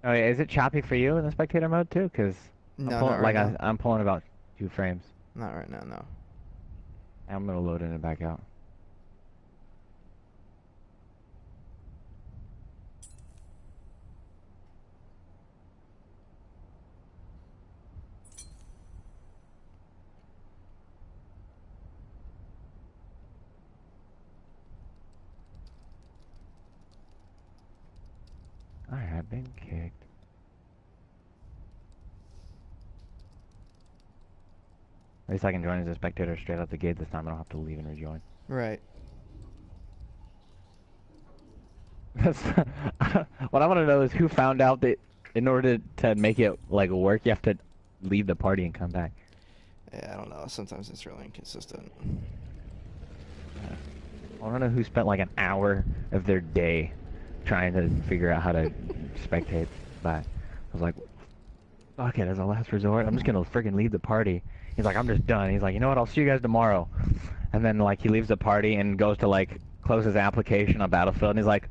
Oh, yeah, is it choppy for you in the spectator mode too? Because I'm No, not pulling right like now. I'm pulling about 2 frames. Not right now, no. I'm gonna load in and back out. I have been kicked. At least I can join as a spectator straight out the gate this time. I don't have to leave and rejoin. Right. That's what I want to know is who found out that in order to make it like work, you have to leave the party and come back. Yeah, I don't know. Sometimes it's really inconsistent. Uh, I want to know who spent like an hour of their day trying to figure out how to spectate. But I was like, fuck it, as a last resort, I'm just gonna freaking leave the party. He's like, I'm just done. He's like, you know what? I'll see you guys tomorrow. And then like he leaves the party and goes to like close his application on Battlefield, and he's like,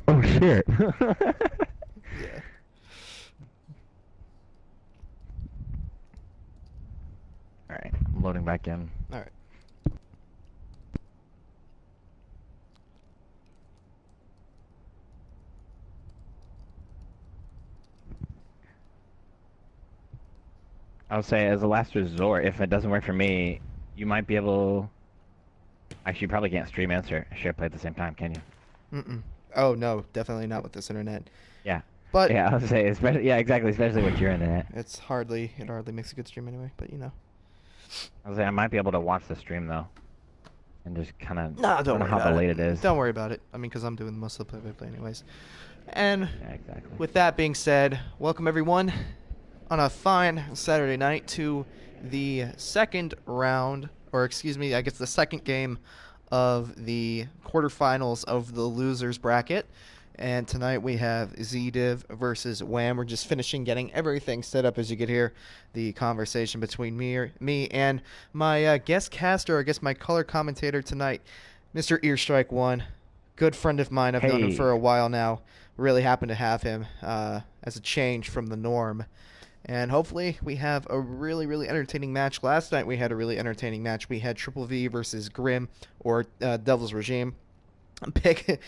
oh shit. Yeah. All right, I'm loading back in. All right. I would say as a last resort, if it doesn't work for me, you might be able. Actually, you probably can't stream and share play at the same time, can you? Mm-mm. Oh no, definitely not with this internet. Yeah. But Yeah, I would say, especially, yeah, exactly, especially with your internet. it hardly makes a good stream anyway. But I would say I might be able to watch the stream though, and just kind of. nah, I don't don't know worry how about it. late it is. Don't worry about it. I mean, because I'm doing most of the play anyways. And Yeah, exactly. with that being said, welcome everyone on a fine Saturday night to the second round, or excuse me, I guess the second game of the quarterfinals of the losers bracket. And tonight we have Zdiv versus WAM. We're just finishing getting everything set up as you could hear the conversation between me and my guest caster, I guess my color commentator tonight, Mr. Earstrike One. Good friend of mine. I've known him for Hey, a while now. Really happen to have him as a change from the norm. And hopefully we have a really, really entertaining match. Last night we had a really entertaining match. We had Triple V versus Grim or Devil's Regime. Pick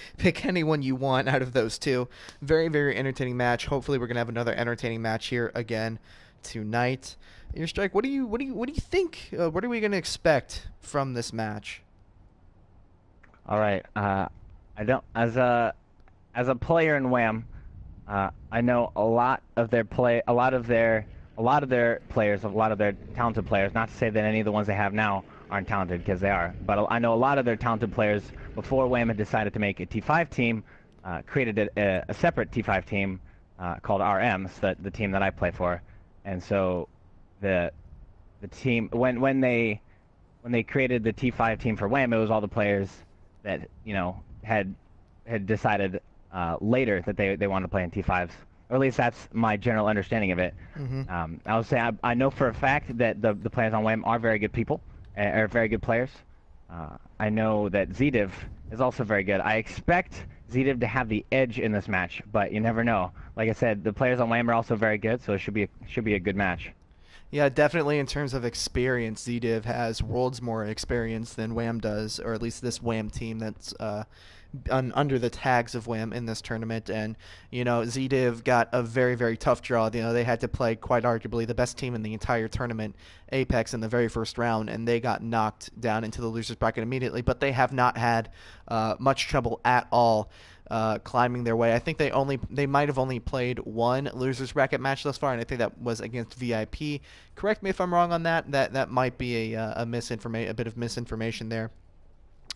anyone you want out of those two. Very, very entertaining match. Hopefully we're gonna have another entertaining match here again tonight. Earstrike, what do you think? What are we gonna expect from this match? all right. I don't as a player in WAM. I know a lot of their play, a lot of their players, a lot of their talented players. Not to say that any of the ones they have now aren't talented, because they are. But I know a lot of their talented players before WAM had decided to make a T5 team, created a separate T5 team called RMs, the team that I play for. And so the the team when they created the T5 team for WAM, it was all the players that had decided later that they wanted to play in T5s, or at least that's my general understanding of it. Mm-hmm. I would say I know for a fact that the players on WAM are very good people, are very good players. I know that Zdiv is also very good. I expect Zdiv to have the edge in this match, but you never know. Like I said, the players on WAM are also very good, so it should be a good match. Yeah, definitely in terms of experience, ZDiv has worlds more experience than WAM does, or at least this WAM team that's under the tags of WAM in this tournament. And, ZDiv got a very, very tough draw. They had to play quite arguably the best team in the entire tournament, Apex, in the very first round, and they got knocked down into the losers bracket immediately. But they have not had much trouble at all climbing their way. I think they might have only played one losers bracket match thus far, and I think that was against VIP. Correct me if I'm wrong on that. That might be a bit of misinformation there.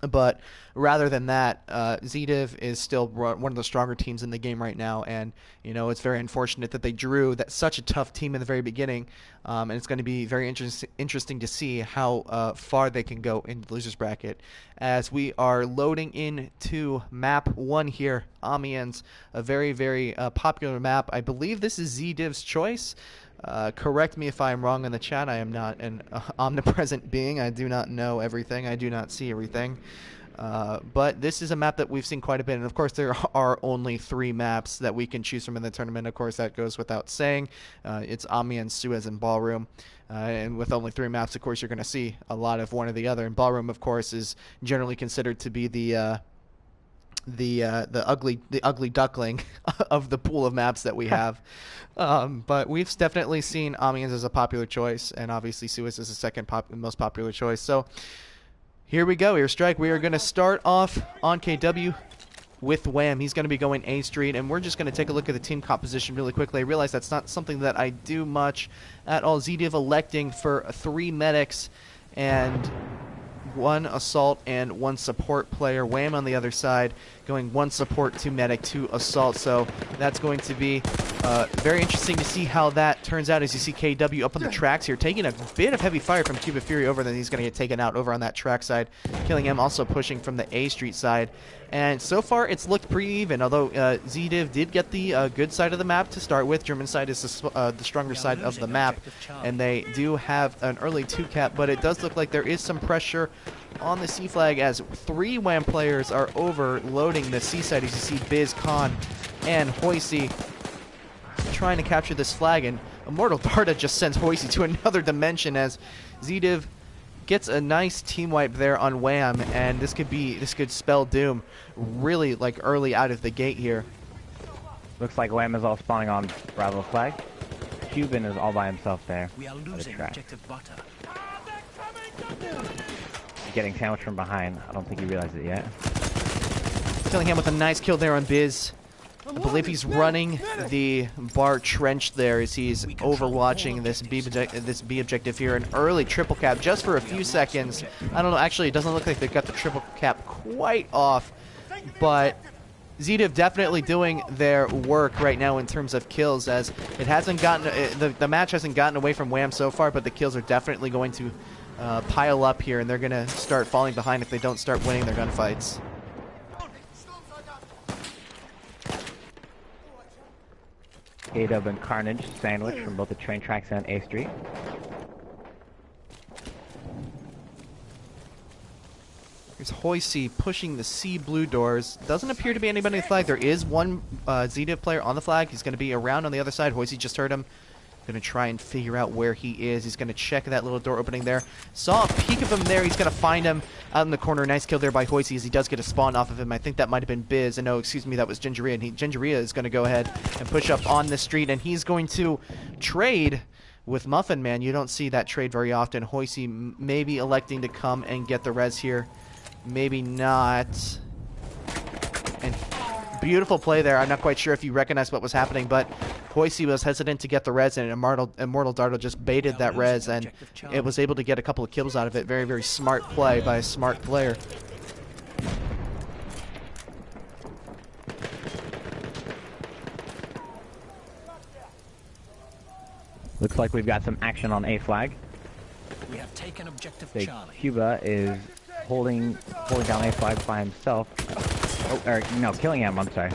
But rather than that, Zdiv is still one of the stronger teams in the game right now, and it's very unfortunate that they drew such a tough team in the very beginning, and it's going to be very interesting to see how far they can go in the losers bracket. As we are loading into map one here, Amiens, a very very popular map. I believe this is Zdiv's choice. Correct me if I'm wrong in the chat. I am not an omnipresent being. I do not know everything. I do not see everything. But this is a map that we've seen quite a bit. And, of course, there are only 3 maps that we can choose from in the tournament. Of course, that goes without saying. It's Amiens, Suez, and Ballroom. And with only 3 maps, of course, you're going to see a lot of one or the other. And Ballroom, of course, is generally considered to be the ugly duckling of the pool of maps that we have. But we've definitely seen Amiens as a popular choice, and obviously Suez is the second most popular choice. So here we go, Airstrike. We are going to start off on KW with WAM. He's going to be going A Street, and we're just going to take a look at the team composition really quickly. I realize that's not something that I do much at all. Zdiv electing for 3 medics and 1 assault and 1 support player. WAM on the other side going 1 support, 2 medic, 2 assault. So that's going to be very interesting to see how that turns out as you see KW up on the tracks here, taking a bit of heavy fire from Cuba Fury over, then he's going to get taken out over on that track side. Killing him, also pushing from the A Street side. And so far, it's looked pretty even, although Zdiv did get the good side of the map to start with. German side is the stronger side of the map, and they do have an early 2-cap, but it does look like there is some pressure on the C flag as 3 WAM players are overloading the C side. As you see Biz, Khan, and Hoisey trying to capture this flag, and Immortal Darda just sends Hoisey to another dimension as Zdiv gets a nice team wipe there on WAM, and this could spell doom really like early out of the gate here. Looks like WAM is all spawning on Bravo flag. Cuban is all by himself there. We are losing objective butter. He's getting sandwiched from behind. I don't think he realized it yet. Killing him with a nice kill there on Biz. I believe he's running the bar trench there as he's overwatching this B objective here. An early triple cap just for a few seconds. I don't know, actually it doesn't look like they've got the triple cap quite off, but Zdiv definitely doing their work right now in terms of kills, as it hasn't gotten the match hasn't gotten away from WAM so far, but the kills are definitely going to pile up here, and they're going to start falling behind if they don't start winning their gunfights. K-Dub and Carnage sandwich from both the train tracks and A Street. Here's Hoisey pushing the C blue doors. Doesn't appear to be anybody on the flag. There is one Zdiv player on the flag. He's going to be around on the other side. Hoisey just heard him. Going to try and figure out where he is. He's going to check that little door opening there. Saw a peek of him there. He's going to find him out in the corner. Nice kill there by Hoisey as he does get a spawn off of him. I think that might have been Biz. And no, excuse me, that was Gingeria. And Gingeria is going to go ahead and push up on the street. And he's going to trade with Muffin Man. You don't see that trade very often. Hoisey maybe electing to come and get the res here. Maybe not. And beautiful play there. I'm not quite sure if you recognize what was happening, but Hoisey was hesitant to get the res, and Immortal Dardo just baited that res, and it was able to get a couple of kills out of it. Very, very smart play by a smart player. Looks like we've got some action on A flag. We have taken objective Big Charlie. Cuba is holding down A flag by himself. Oh, or no, killing him. I'm sorry.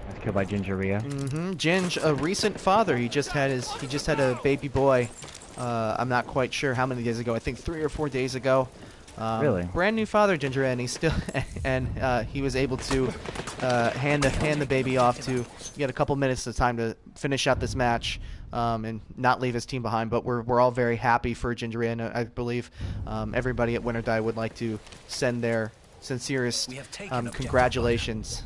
Nice kill by Gingeria. Ginge, a recent father. He just had a baby boy. I'm not quite sure how many days ago. I think 3 or 4 days ago. Really? Brand new father, Ginger, and he's still he was able to hand the baby off to get a couple minutes of time to finish out this match and not leave his team behind. But we're all very happy for Ginger, and I believe everybody at Winter Die would like to send their sincerest congratulations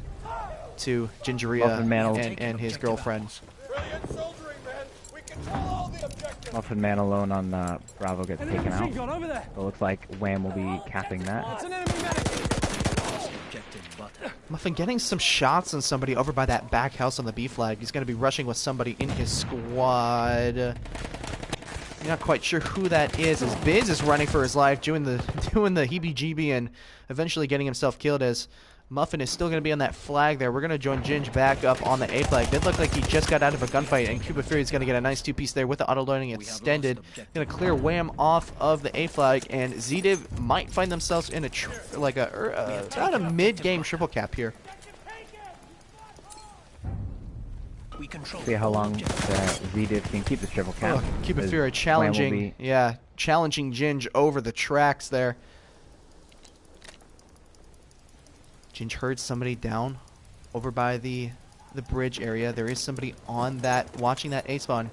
to Gingeria and his girlfriend. Muffin Man alone on Bravo gets taken out. So it looks like WAM will be capping that. Muffin getting some shots on somebody over by that back house on the B flag. He's going to be rushing with somebody in his squad. I'm not quite sure who that is, as Biz is running for his life, doing the heebie-jeebie and eventually getting himself killed, as Muffin is still going to be on that flag there. We're going to join Ginge back up on the A flag. Did look like he just got out of a gunfight, and Cuba Fury is going to get a nice 2-piece there with the auto-loading extended. Going to clear WAM off of the A flag, and Zdiv might find themselves in about a mid-game triple cap here. We control See how all long objectives. Zdiv can keep this triple cap. Keep it As fair, Wham will challenging. be- Yeah, challenging Ginge over the tracks there. Ginge heard somebody down over by the bridge area. There is somebody on that, watching that A spawn.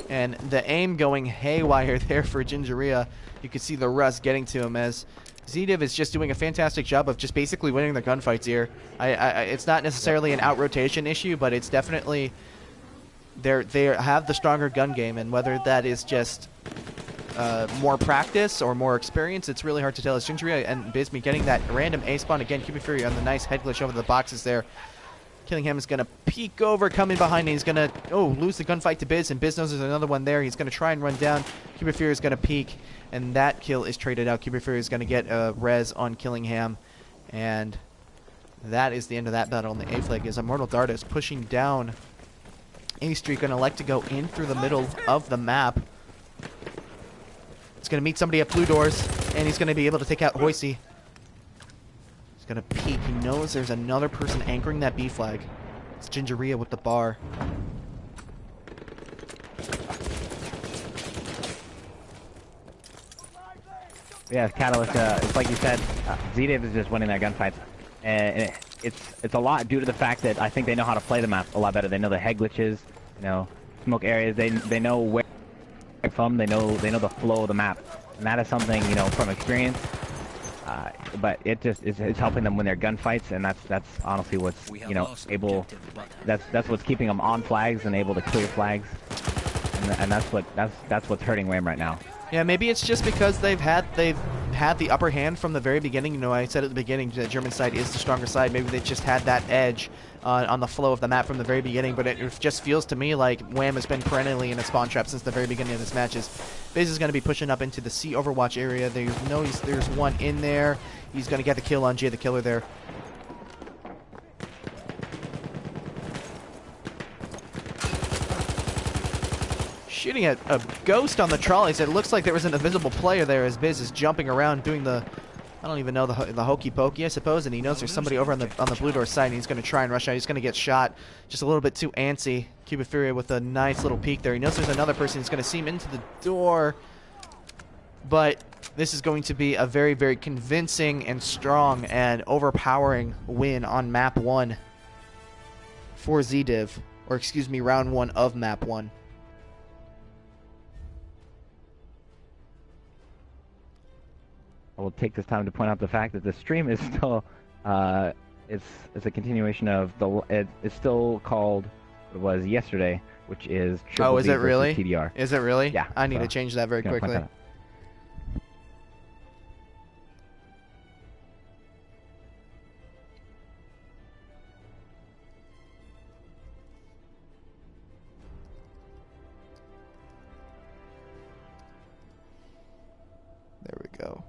And the aim going haywire there for Gingeria. You can see the rust getting to him as Zdiv is just doing a fantastic job of just basically winning the gunfights here. It's not necessarily an out-rotation issue, but it's definitely they have the stronger gun game, and whether that is just more practice or more experience, it's really hard to tell. As Gingeria and Bisme getting that random A spawn again, Cupid Fury on the nice head glitch over the boxes there. Killingham is going to peek over, come in behind, and he's going to, lose the gunfight to Biz, and Biz knows there's another one there. He's going to try and run down. Cupid Fury is going to peek, and that kill is traded out. Cupid Fury is going to get a res on Killingham, and that is the end of that battle on the A flag as Immortal Dardus pushing down A Street, going to elect to go in through the middle of the map. He's going to meet somebody at blue doors, and he's going to be able to take out Hoisey. He's going to peek. He knows there's another person anchoring that B flag. It's Gingeria with the bar. Yeah, Catalyst, it's like you said, Zdiv is just winning their gunfights. And it's a lot due to the fact that I think they know how to play the map a lot better. They know the head glitches, smoke areas. They know where from. They know the flow of the map, and that is something from experience. But it's helping them win their gunfights, and that's honestly what's able. That's what's keeping them on flags and able to clear flags, and that's what's hurting WAM right now. Yeah, maybe it's just because they've had the upper hand from the very beginning. I said at the beginning the German side is the stronger side. Maybe they just had that edge on the flow of the map from the very beginning. But it just feels to me like WAM has been perennially in a spawn trap since the very beginning of this match. Biz is going to be pushing up into the C Overwatch area. There's one in there. He's going to get the kill on Jay the Killer there. Shooting at a ghost on the trolleys. It looks like there was an invisible player there as Biz is jumping around doing the, I don't even know, the hokey pokey, I suppose, and he knows there's somebody over on the blue door side, and he's going to try and rush out. He's going to get shot just a little bit too antsy. Cupid Fury with a nice little peek there. He knows there's another person. He's going to see him into the door, but this is going to be a very, very convincing and strong and overpowering win on map 1 for Zdiv, or excuse me, round 1 of map 1. I will take this time to point out the fact that the stream is still, it's a continuation of it's still called what it was yesterday, which is Triple is B it really? versus TDR. Is it really? Yeah. I need to change that very quickly. That There we go.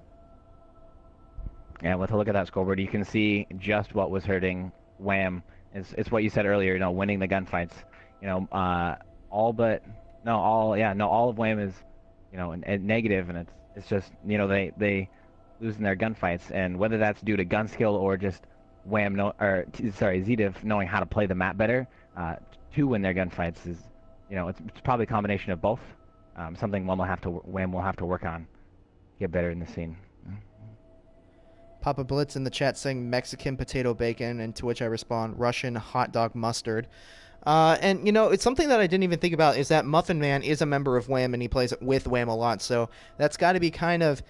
Yeah, with a look at that scoreboard, you can see just what was hurting WAM. It's what you said earlier, winning the gunfights. All of WAM is, negative, and it's just, they losing their gunfights, and whether that's due to gun skill or just Zdiv knowing how to play the map better to win their gunfights is, it's probably a combination of both. Something WAM will have to work on, get better in the scene. Papa Blitz in the chat saying Mexican potato bacon, and to which I respond Russian hot dog mustard. And it's something that I didn't even think about is that Muffin Man is a member of WAM and he plays with WAM a lot. So that's got to be kind of,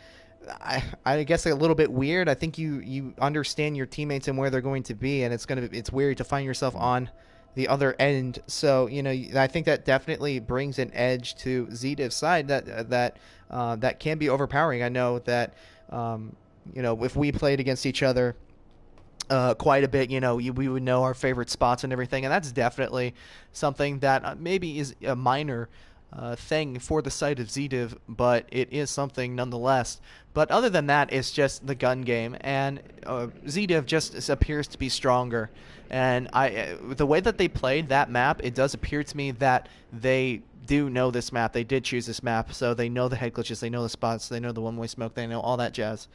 I guess, a little bit weird. I think you understand your teammates and where they're going to be, and it's weird to find yourself on the other end. So I think that definitely brings an edge to Zdiv's side that can be overpowering. I know that. If we played against each other quite a bit, we would know our favorite spots and everything, and that's definitely something that maybe is a minor thing for the side of Zdiv, but it is something nonetheless. But other than that, it's just the gun game, and Zdiv just appears to be stronger. And the way that they played that map, it does appear to me that they do know this map. They did choose this map, so they know the head glitches, they know the spots, they know the one-way smoke, they know all that jazz.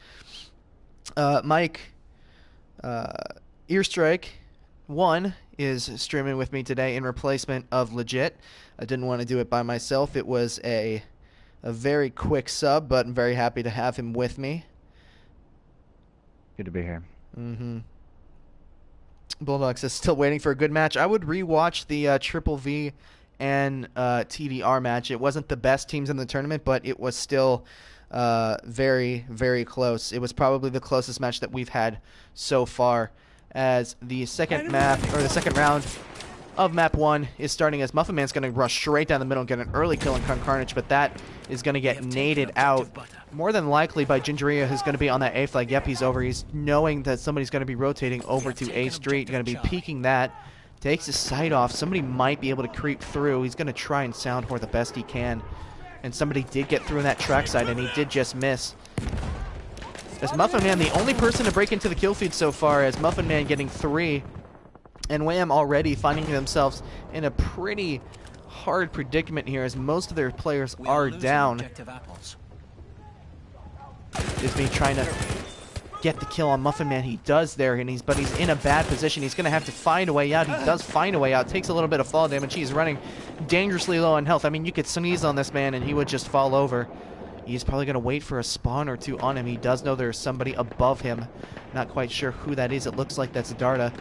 Mike, Earstrike 1 is streaming with me today in replacement of Legit. I didn't want to do it by myself. It was a very quick sub, but I'm very happy to have him with me. Good to be here. Bulldogs is still waiting for a good match. I would rewatch the Triple V and TDR match. It wasn't the best teams in the tournament, but it was still very, very close. It was probably the closest match that we've had so far, as the second round of map 1 is starting, as Muffin Man's going to rush straight down the middle and get an early kill on Carnage, but that is going to get naded out more than likely by Gingeria, who's going to be on that A flag. Yep, he's over. He's knowing that somebody's going to be rotating over to A Street, going to be peeking that. Takes his sight off. Somebody might be able to creep through. He's going to try and sound whore the best he can. And somebody did get through in that track side, and he did just miss. As Muffin Man, the only person to break into the kill feed so far, as Muffin Man getting 3. And WAM already finding themselves in a pretty hard predicament here, as most of their players are down. Is me trying to get the kill on Muffin Man. He does there, and but he's in a bad position. He's going to have to find a way out. He does find a way out. Takes a little bit of fall damage. He's running dangerously low on health. I mean, you could sneeze on this man and he would just fall over. He's probably going to wait for a spawn or two on him. He does know there's somebody above him. Not quite sure who that is. It looks like that's Darda.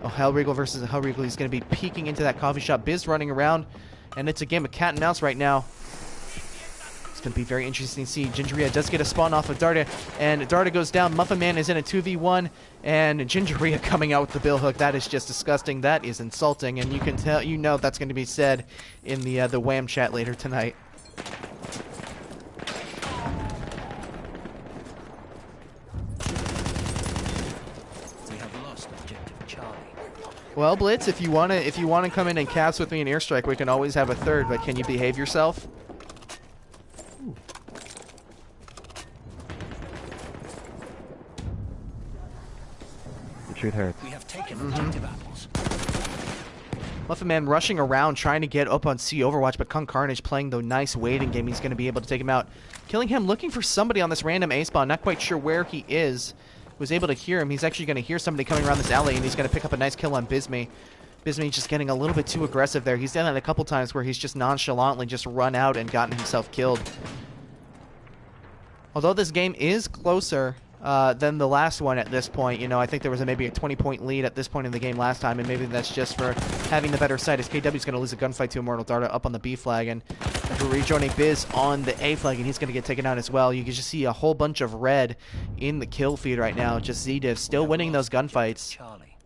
Oh, Hellregal versus Hellregal. He's going to be peeking into that coffee shop. Biz running around, and it's a game of cat and mouse right now. It's going to be very interesting to see. Gingeria does get a spawn off of Darda, and Darda goes down. Muffin Man is in a 2v1, and Gingeria coming out with the bill hook. That is just disgusting. That is insulting, and you can tell, you know, that's going to be said in the WAM chat later tonight. Well, Blitz, if you wanna come in and caps with me in airstrike, we can always have a third. But can you behave yourself? Ooh. The truth hurts. We have taken objective apples. Muffin Man rushing around trying to get up on C Overwatch, but Kung Carnage playing the nice waiting game. He's going to be able to take him out. Killing him, looking for somebody on this random A spawn. Not quite sure where he is. Was able to hear him. He's actually going to hear somebody coming around this alley, and he's going to pick up a nice kill on Bisme. Bisme just getting a little bit too aggressive there. He's done that a couple times where he's just nonchalantly just run out and gotten himself killed. Although this game is closer than the last one at this point, you know, I think there was maybe a 20-point lead at this point in the game last time, and maybe that's just for having the better side, as KW's going to lose a gunfight to Immortal Darda up on the B flag, and we're rejoining Biz on the A flag, and he's going to get taken out as well. You can just see a whole bunch of red in the kill feed right now. Just Zdiv still winning those gunfights. Charlie.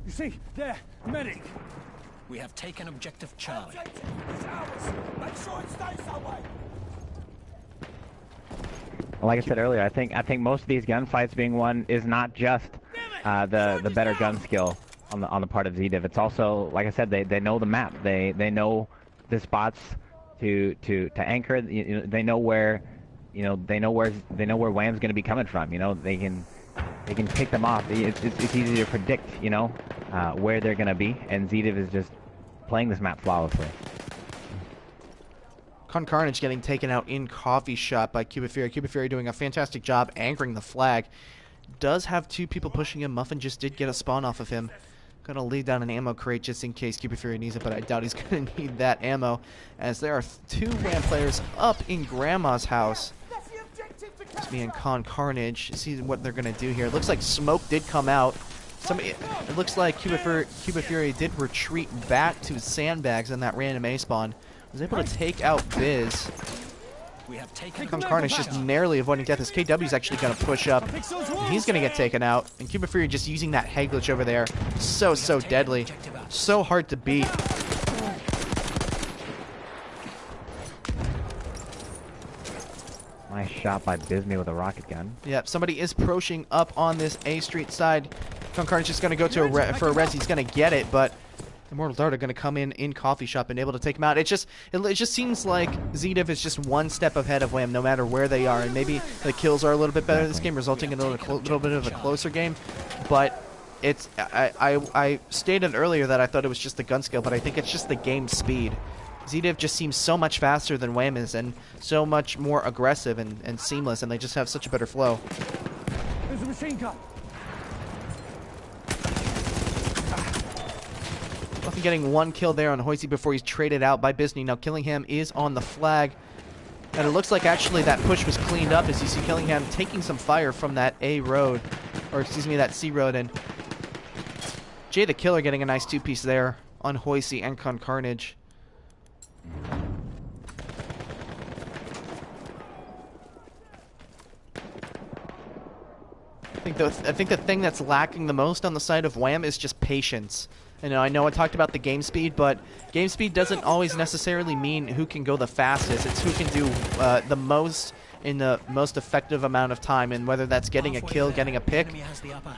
You see, there, medic. We have taken objective Charlie. It's ours. Make sure it stays that way. Like I said earlier, I think most of these gunfights being won is not just the better gun skill on the part of Zdiv. It's also, like I said, they know the map. They know the spots to anchor. You know, they know where WAM's going to be coming from. You know, they can pick them off. It's easy to predict, you know, where they're going to be, and Zdiv is just playing this map flawlessly. Carnage getting taken out in Coffee Shop by Cupid Fury. Cupid Fury doing a fantastic job anchoring the flag. Does have 2 people pushing him. Muffin just did get a spawn off of him. Gonna leave down an ammo crate just in case Cupid Fury needs it, but I doubt he's gonna need that ammo, as there are 2 WAM players up in Grandma's house. It's me and Carnage. See what they're gonna do here. It looks like smoke did come out. It looks like Cupid Fury did retreat back to sandbags in that random A spawn. Was able to take out Biz. Carnage just narrowly avoiding death, as KW's actually going to push up. He's going to get taken out. And Cupid Fury just using that head glitch over there. So deadly. So hard to beat. Nice shot by Bisme with a rocket gun. Yep, somebody is approaching up on this A Street side. Carnage is going to go to for a res. He's going to get it, but Immortal Darda going to come in Coffee Shop and able to take him out. It just seems like Zdiv is just one step ahead of WAM no matter where they are, and maybe the kills are a little bit better in this game, resulting in a little bit of a closer game. But I stated earlier that I thought it was just the gun skill, but I think it's just the game speed. Zdiv just seems so much faster than WAM is, and so much more aggressive and seamless, and they just have such a better flow. There's a machine gun. Buffy getting one kill there on Hoisey before he's traded out by Bisney. Now Killingham is on the flag. And it looks like actually that push was cleaned up as you see Killingham taking some fire from that A road, or excuse me, that C road, and Jay the Killer getting a nice two-piece there on Hoisey and Carnage. I think the thing that's lacking the most on the side of WAM is just patience. And I know I talked about the game speed, but game speed doesn't always necessarily mean who can go the fastest. It's who can do the most in the most effective amount of time, and whether that's getting a kill, getting a pick.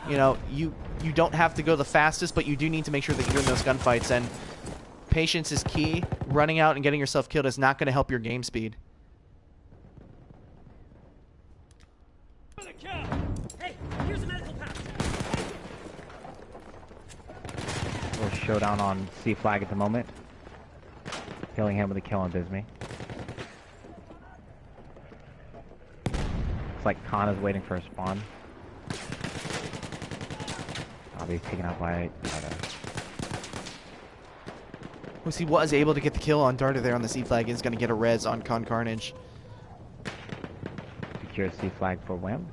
You know, you don't have to go the fastest, but you do need to make sure that you're in those gunfights, and patience is key. Running out and getting yourself killed is not going to help your game speed. Hey, here's a medical pack. Little showdown on C flag at the moment. Killingham with a kill on Bisney. It's like Khan is waiting for a spawn. He's taken out by He was able to get the kill on Darter there on the C flag. Is going to get a res on Carnage. secure C flag for WAM.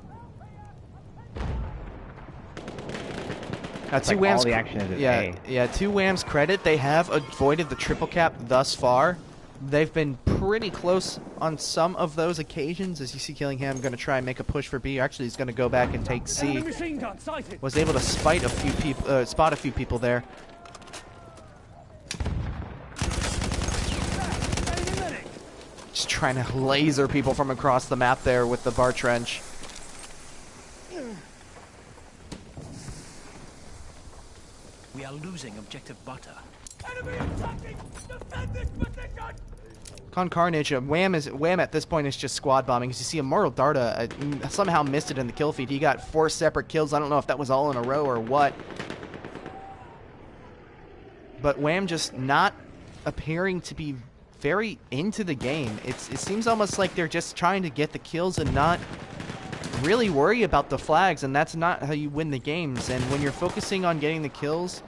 Now, Like all the action is at A. To WAM's credit, they have avoided the triple cap thus far. They've been pretty close on some of those occasions. As you see Killingham going to try and make a push for B. Actually, he's going to go back and take C. Machine gun sighted. Was able to spot a few people there. Just trying to laser people from across the map there with the bar trench. We are losing objective butter. Enemy attacking! Defend this position! Carnage, WAM at this point is just squad bombing. As you see, Immortal Darta somehow missed it in the kill feed. He got 4 separate kills. I don't know if that was all in a row or what. But WAM just not appearing to be very into the game. It seems almost like they're just trying to get the kills and not really worry about the flags, and that's not how you win the games. And when you're focusing on getting the kills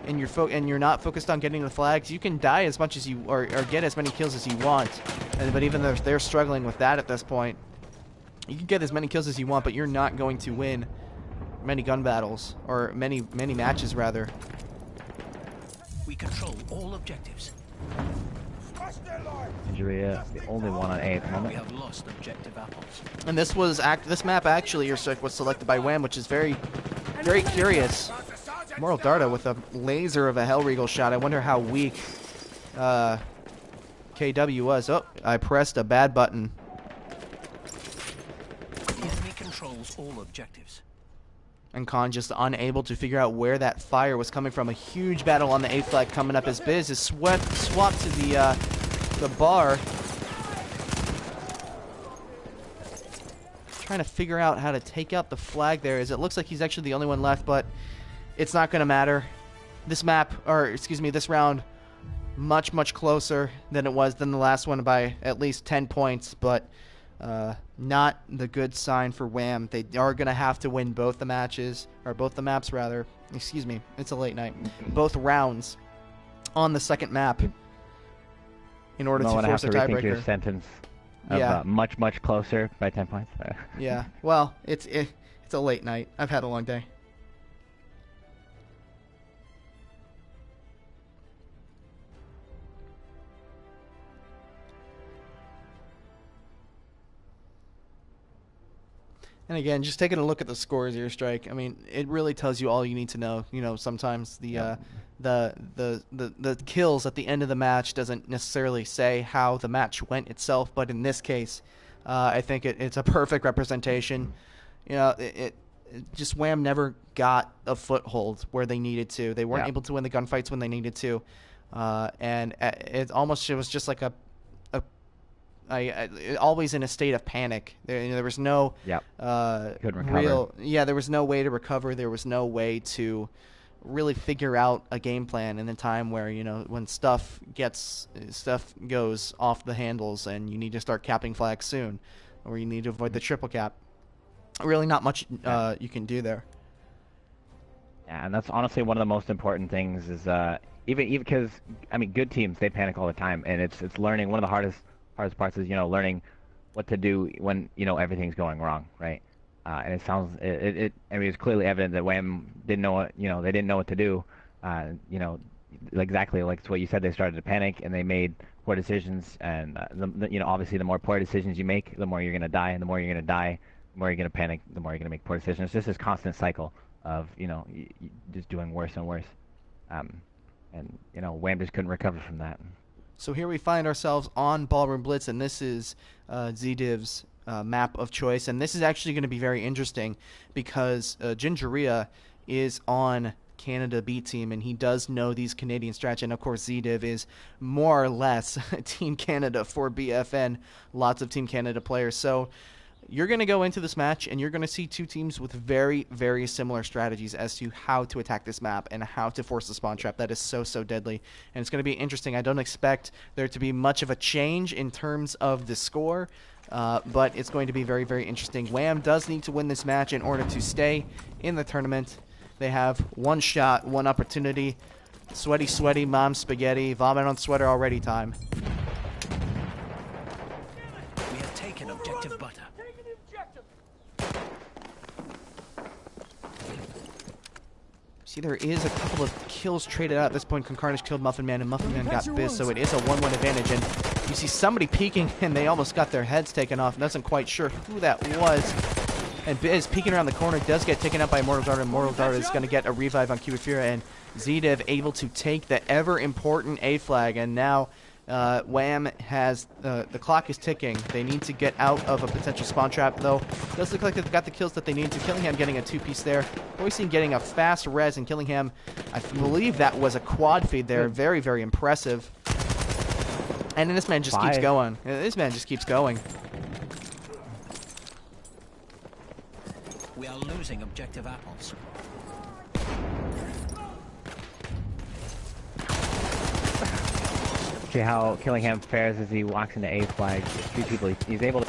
and you're not focused on getting the flags, you can die as much as you or get as many kills as you want. But even though they're struggling with that at this point, you can get as many kills as you want, but you're not going to win many gun battles, or many matches rather. We control all objectives. Injury, the only one on A at the We moment. have lost objective apples. And this map actually was selected by WAM, which is very curious. Moral Darta with a laser of a Hellregal shot. I wonder how weak KW was. Oh, I pressed a bad button. The enemy controls all objectives. And Khan just unable to figure out where that fire was coming from. A huge battle on the A flag coming up as Biz is swapped to the bar. Trying to figure out how to take out the flag there, as it looks like he's actually the only one left, but it's not going to matter. This round, much closer than it was than the last one by at least 10 points, but not the good sign for WAM. They are going to have to win both the matches, or both the maps rather. Excuse me, it's a late night. Both rounds on the second map in order to force a rethink your tiebreaker. sentence of much closer by 10 points. Yeah, well, it's a late night. I've had a long day. And again, just taking a look at the scores here, Strike. I mean, it really tells you all you need to know. You know, sometimes the kills at the end of the match doesn't necessarily say how the match went itself, but in this case, I think it's a perfect representation. You know, it just WAM never got a foothold where they needed to. They weren't able to win the gunfights when they needed to, and it was just like always in a state of panic. There was no Couldn't recover. there was no way to recover. There was no way to really figure out a game plan in a time where, when stuff goes off the handles and you need to start capping flags soon, or you need to avoid the triple cap. Really not much you can do there. Yeah, and that's honestly one of the most important things is even because I mean good teams they panic all the time, and it's learning. One of the hardest parts is learning what to do when everything's going wrong, right? And it sounds I mean it's clearly evident that WAM didn't know what they didn't know what to do. Exactly like what you said, they started to panic and they made poor decisions, and obviously the more poor decisions you make, the more you're gonna die, and the more you're gonna die, the more you're gonna panic, the more you're gonna make poor decisions. It's just this constant cycle of just doing worse and worse, and WAM just couldn't recover from that. So here we find ourselves on Ballroom Blitz, and this is Zdiv's map of choice, and this is actually going to be very interesting because Gingeria is on Canada B team, and he does know these Canadian strats, and of course Zdiv is more or less Team Canada for BFN, lots of Team Canada players. So you're going to go into this match, and you're going to see two teams with very, very similar strategies as to how to attack this map and how to force the spawn trap. That is so, so deadly, and it's going to be interesting. I don't expect there to be much of a change in terms of the score, but it's going to be very, very interesting. WAM does need to win this match in order to stay in the tournament. They have one shot, one opportunity. Sweaty, sweaty, mom spaghetti, vomit on sweater already time. We have taken objective butter. See, there is a couple of kills traded out at this point. Concarnage killed Muffin Man, and Muffin Man got Biz, so it is a 1-1 advantage. And you see somebody peeking, and they almost got their heads taken off. Doesn't quite sure who that was. And Biz peeking around the corner does get taken out by Immortal Dart, and Immortal Dart is going to get a revive on Cubifera, and Zdiv able to take the ever-important A flag, and now WAM has, the clock is ticking. They need to get out of a potential spawn trap, though. It does look like they've got the kills that they need to. Killingham getting a 2-piece there. Boysen getting a fast res, and Killingham, I believe that was a quad feed there. Very, very impressive. And then this man just keeps going. This man just keeps going. We are losing objective apples. See how Killingham fares as he walks into A flag. Two people. He's able to.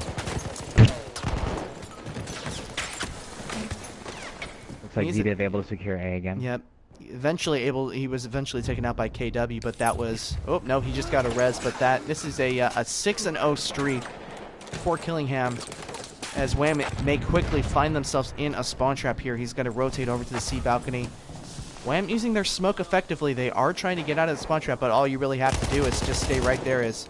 Looks like Zdiv able to secure A again. Yep. He was eventually taken out by KW, but that was. Oh no, he just got a res. But this is a 6-0 streak for Killingham. As WAM may quickly find themselves in a spawn trap here. He's going to rotate over to the C balcony. WAM using their smoke effectively. They are trying to get out of the spawn trap, but all you really have to do is just stay right there as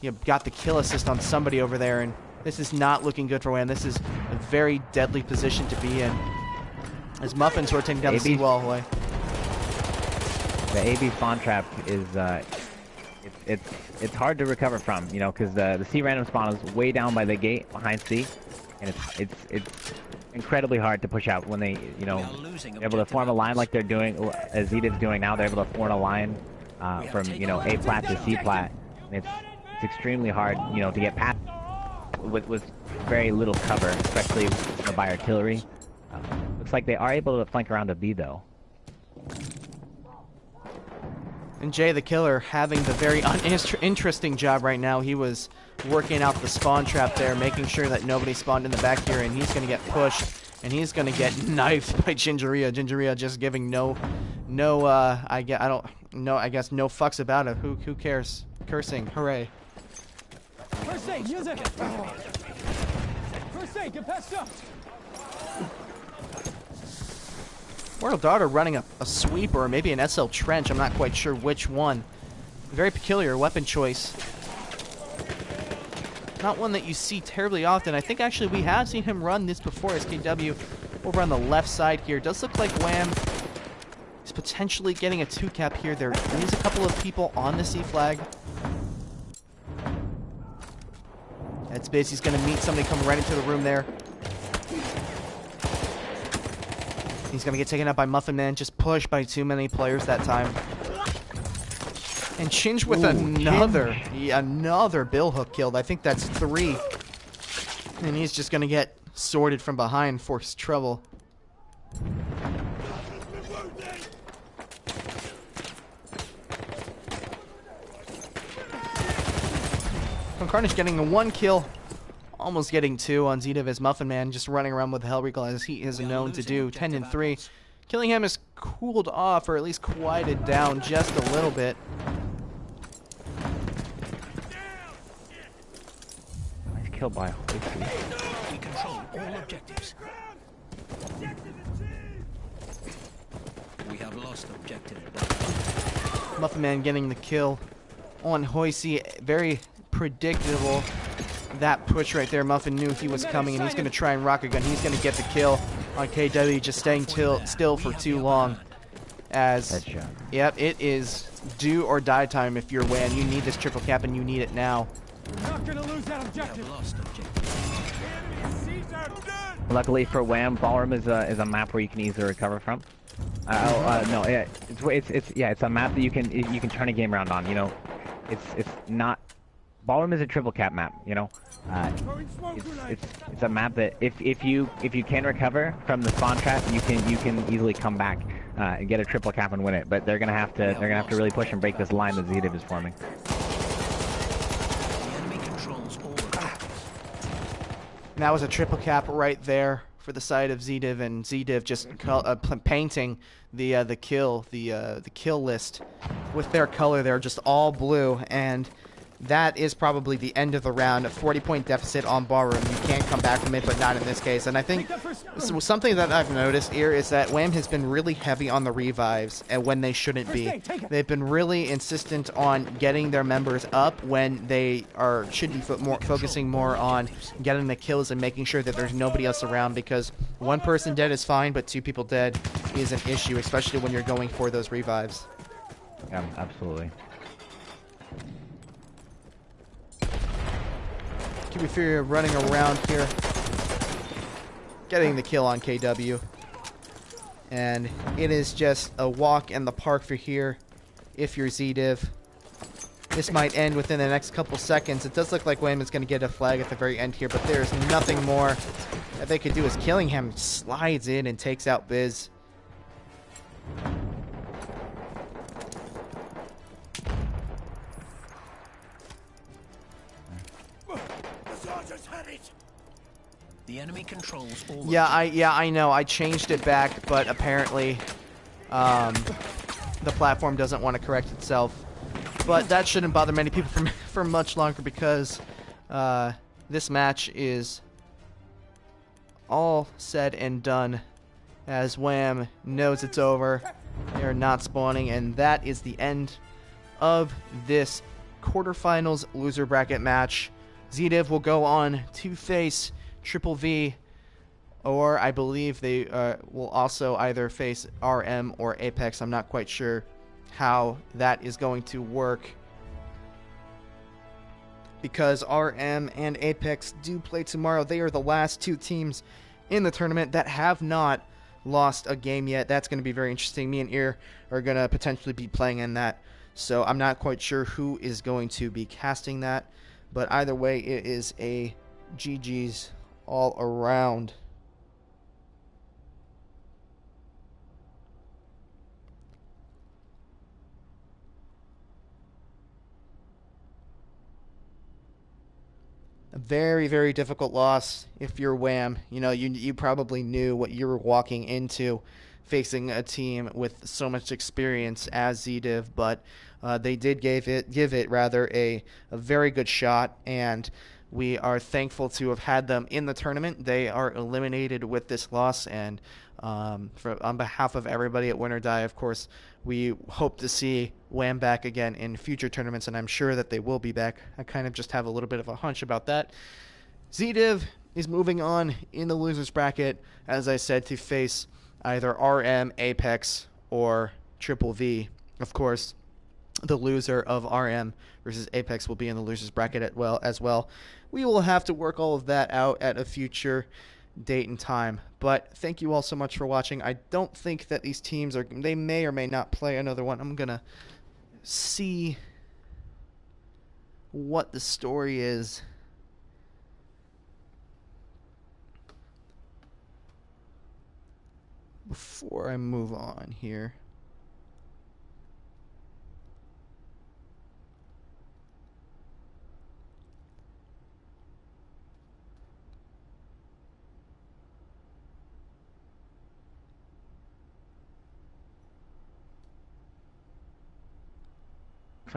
you got the kill assist on somebody over there, and this is not looking good for WAM. This is a very deadly position to be in. As Muffin's rotating down the seawall away. The AB spawn trap is it's hard to recover from, because the C random spawn is way down by the gate behind C, and it's incredibly hard to push out when they able to form a line like they're doing, as Zdiv's doing now. They're able to form a line from A flat to C flat, and it's extremely hard to get past with very little cover, especially by artillery. Looks like they are able to flank around to B though. And Jay the Killer having the very uninteresting job right now. He was working out the spawn trap there, making sure that nobody spawned in the back here, and he's going to get pushed, and he's going to get knifed by Gingeria. Gingeria just giving I guess no fucks about it. Who cares? Cursing, hooray. First aid, use it! First aid, get past up! Mortal Darter running a sweeper or maybe an SL Trench. I'm not quite sure which one. Very peculiar weapon choice. Not one that you see terribly often. I think actually we have seen him run this before as KW over on the left side here. Does look like WAM is potentially getting a 2-cap here. There is a couple of people on the C flag. That's Biz. He's going to meet somebody coming right into the room there. He's going to get taken out by Muffin Man. Just pushed by too many players that time. And Chinge with another billhook killed. I think that's 3. And he's just going to get sorted from behind, force trouble. Carnage getting a 1 kill, almost getting 2 on Zdiv as Muffin Man just running around with Hell Recall as he is known to do. 10 and 3. Killingham has cooled off, or at least quieted down just a little bit. Nice kill by We control all objectives. We have lost objective Butter. Muffin Man getting the kill on Hoisey. Very predictable. That push right there. Muffin knew he was coming, and he's going to try and rocket gun. He's going to get the kill on KW, just staying still for too long. As, headshot. Yep, it is do or die time if you're WAM. You need this triple cap, and you need it now. We're not gonna lose that We objective. have lost objective. Luckily for WAM, Ballroom is a map where you can easily recover from. No, yeah, it's a map that you can turn a game around on. You know, it's not. Ballroom is a triple cap map. You know, it's a map that if you can recover from the spawn trap, you can easily come back and get a triple cap and win it. But they're gonna have to really push and break this line that Zdiv is forming. The enemy controls all objectives. And that was a triple cap right there for the side of Zdiv, and Zdiv just painting the kill list with their color there, just all blue, and that is probably the end of the round. A 40-point deficit on Ballroom. You can't come back from it, but not in this case. And I think something that I've noticed here is that WAM has been really heavy on the revives, and when they shouldn't be. They've been really insistent on getting their members up when they should be focusing more on getting the kills and making sure that there's nobody else around, because one person dead is fine, but 2 people dead is an issue, especially when you're going for those revives. Yeah, absolutely. Cubic Fury running around here, getting the kill on KW. And it is just a walk in the park for here if you're Zdiv. This might end within the next couple seconds. It does look like WAM is going to get a flag at the very end here, but there's nothing more that they could do as Killingham slides in and takes out Biz. The enemy controls all Yeah, objectives. I know. I changed it back, but apparently the platform doesn't want to correct itself. But that shouldn't bother many people for much longer, because this match is all said and done as WAM knows it's over. They're not spawning, and that is the end of this quarterfinals loser bracket match. Zdiv will go on to face Triple V, or I believe they will also either face RM or Apex. I'm not quite sure how that is going to work, because RM and Apex do play tomorrow. They are the last 2 teams in the tournament that have not lost a game yet. That's going to be very interesting. Me and Ear are going to potentially be playing in that, so I'm not quite sure who is going to be casting that, but either way, it is a GG's all around. A very, very difficult loss if you're WAM. You know, you probably knew what you were walking into, facing a team with so much experience as Zdiv, but they did give it a very good shot, and we are thankful to have had them in the tournament. They are eliminated with this loss, and on behalf of everybody at Win or Die, of course, we hope to see WAM back again in future tournaments, and I'm sure that they will be back. I kind of just have a little bit of a hunch about that. Zdiv is moving on in the losers bracket, as I said, to face either RM, Apex, or Triple V. Of course, the loser of RM versus Apex will be in the losers bracket as well. We will have to work all of that out at a future date and time. But thank you all so much for watching. I don't think that these teams they may or may not play another one. I'm going to see what the story is. Before I move on here.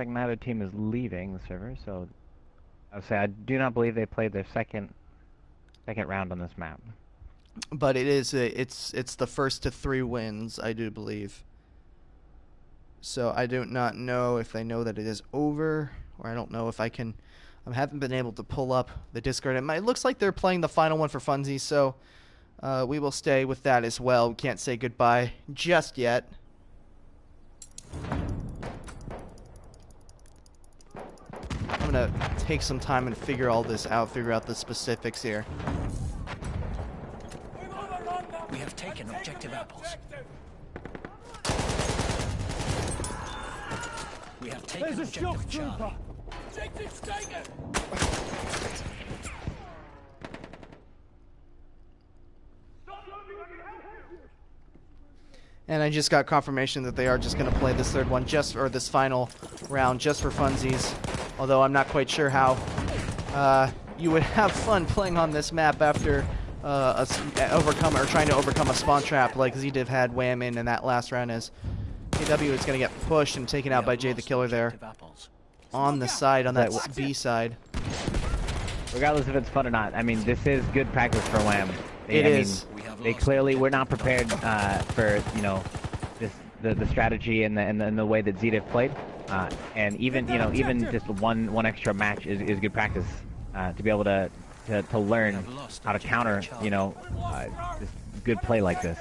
like neither team is leaving the server, so I would say I do not believe they played their second round on this map. But it is it's the first to 3 wins, I do believe. So I do not know if they know that it is over, or I don't know if I haven't been able to pull up the Discord. It looks like they're playing the final one for funsies, so we will stay with that as well. We can't say goodbye just yet. I'm going to take some time and figure all this out, figure out the specifics here. We have taken objective apples. We have taken There's a shock objective Charlie. trooper. Objective's taken! And I just got confirmation that they are just going to play this this final round just for funsies. Although I'm not quite sure how you would have fun playing on this map after trying to overcome a spawn trap like Zdiv had WAM in that last round, as KW is going to get pushed and taken out by Jay the Killer there on the side, on that B side. Regardless if it's fun or not, I mean, this is good practice for WAM. It is. They clearly were not prepared for, you know, the strategy and the way that Zdiv played, and even just one extra match is good practice to be able to learn how to counter, you know, just good play like this.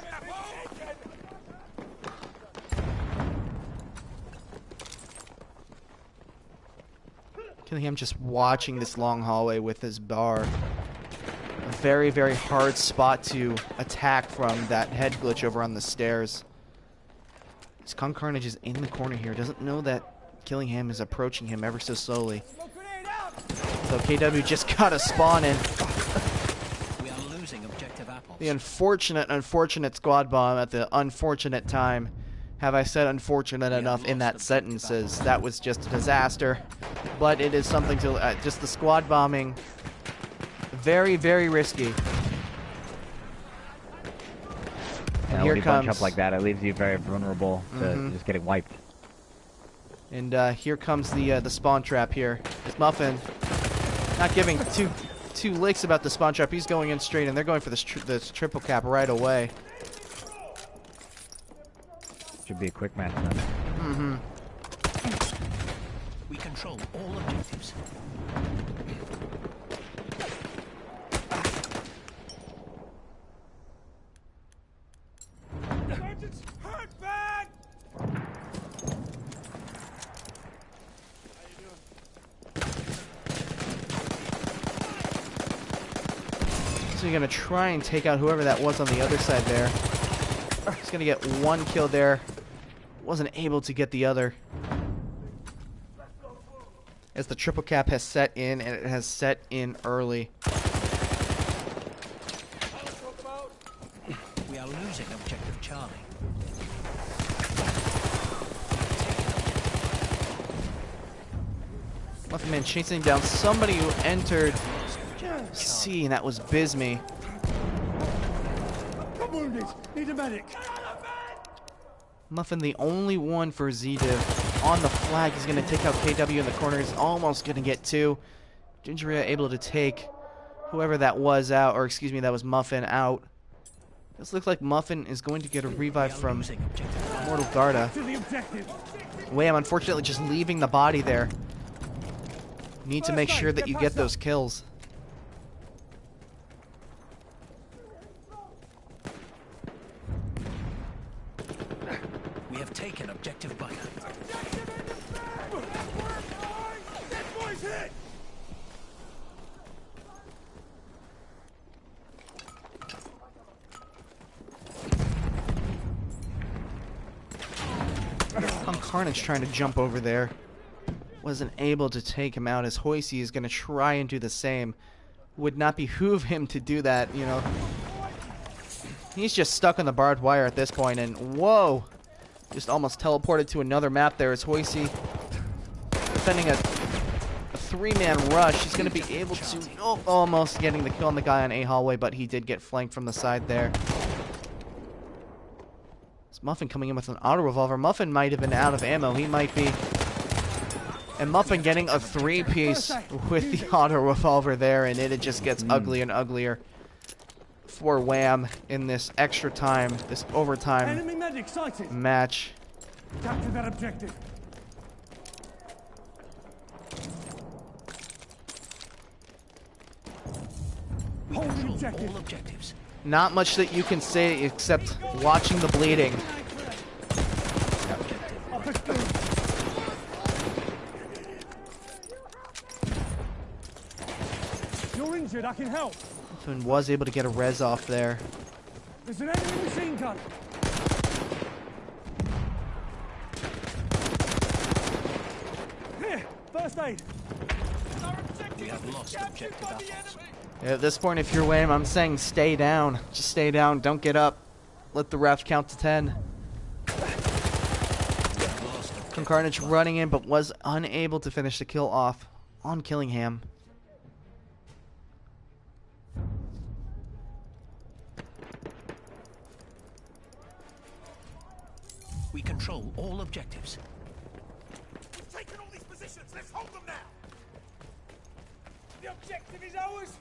Killingham just watching this long hallway with his bar. A very, very hard spot to attack from that head glitch over on the stairs. Skunk Carnage is in the corner here. Doesn't know that Killingham is approaching him ever so slowly. So KW just got a spawn in. We are losing objective apples. The unfortunate squad bomb at the unfortunate time. Have I said unfortunate enough in that sentence? As that was just a disaster. But it is something to just the squad bombing. Very, very risky. And here when you comes bunch up like that, it leaves you very vulnerable to just getting wiped. And here comes the spawn trap here. It's Muffin not giving two licks about the spawn trap. He's going in straight, and they're going for this triple cap right away. Should be a quick match now. We control all objectives. Sergeant's hurt bad! So you're going to try and take out whoever that was on the other side there. He's going to get one kill there. Wasn't able to get the other. As the triple cap has set in, and it has set in early. We are losing objective Charlie. Muffin Man chasing down somebody who entered C, and that was Bisme. I'm wounded. Need a medic. Muffin, the only one for Zdiv on the flag. He's going to take out KW in the corner. He's almost going to get 2. Gingeria able to take whoever that was out, or excuse me, that was Muffin out. This looks like Muffin is going to get a revive from Mortal Garda. To the objective. WAM, unfortunately, just leaving the body there. Need to make sure that you get those kills. We have taken objective Butter. That boy's hit! Carnage trying to jump over there. Wasn't able to take him out, as Hoisey is going to try and do the same. Would not behoove him to do that, you know. He's just stuck on the barbed wire at this point, and whoa! Just almost teleported to another map there as Hoisey defending a 3-man rush. He's going to be able to... Oh, almost getting the kill on the guy on A hallway, but he did get flanked from the side there. It's Muffin coming in with an auto revolver. Muffin might have been out of ammo. He might be... And Muffin getting a 3-piece with the auto revolver there, and it just gets uglier and uglier for WAM in this extra time, this overtime Enemy medic sighted. match. Capture that objective. Hold the Control objective. all objectives. Not much that you can say except watching the bleeding. Upper spoon. You're injured, I can help. Muffin was able to get a res off there. There's an enemy machine gun. Here, first aid. We have lost objective apples. At this point, if you're WAM, I'm saying stay down. Just stay down. Don't get up. Let the ref count to 10. We have lost objective Carnage Butter. running in, but was unable to finish the kill off on Killingham. We control all objectives. We've taken all these positions. Let's hold them now. The objective is ours.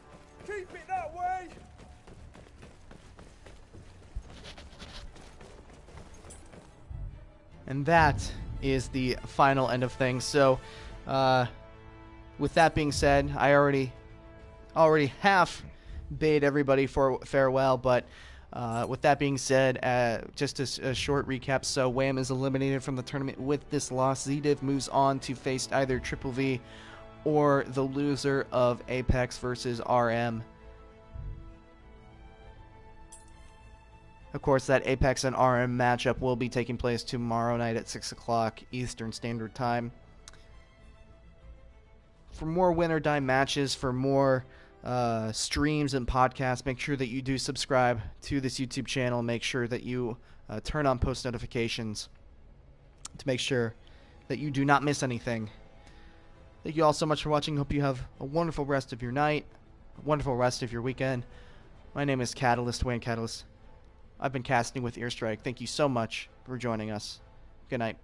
Keep it that way. And that is the final end of things. So, with that being said, I already half bade everybody for farewell, but with that being said, just a short recap. So WAM is eliminated from the tournament with this loss. Zdiv moves on to face either Triple V or the loser of Apex versus RM. Of course, that Apex and RM matchup will be taking place tomorrow night at 6 o'clock Eastern Standard Time. For more Win or Die matches, for more streams and podcasts, make sure that you do subscribe to this YouTube channel. Make sure that you turn on post notifications to make sure that you do not miss anything. Thank you all so much for watching. Hope you have a wonderful rest of your night, a wonderful rest of your weekend. My name is Catalyst, Wayne Catalyst. I've been casting with Earstrike. Thank you so much for joining us. Good night.